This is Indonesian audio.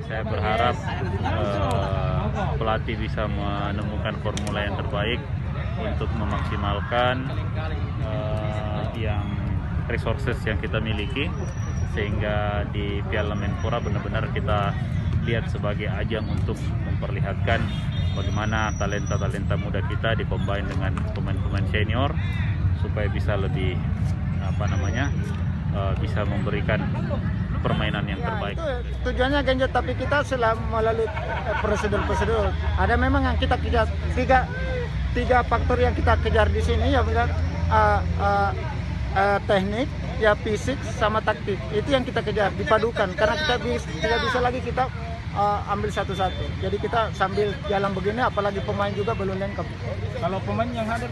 Saya berharap pelatih bisa menemukan formula yang terbaik untuk memaksimalkan yang resources yang kita miliki, sehingga di Piala Menpora benar-benar kita lihat sebagai ajang untuk memperlihatkan bagaimana talenta-talenta muda kita dicombine dengan pemain-pemain senior supaya bisa lebih bisa memberikan permainan yang terbaik. Itu tujuannya genjot, tapi kita melalui prosedur-prosedur. Ada memang yang kita kejar, tiga faktor yang kita kejar di sini, ya benar, teknik, ya fisik sama taktik. Itu yang kita kejar, dipadukan, karena kita tidak bisa lagi kita ambil satu-satu. Jadi kita sambil jalan begini, apalagi pemain juga belum lengkap. Kalau pemain yang hadir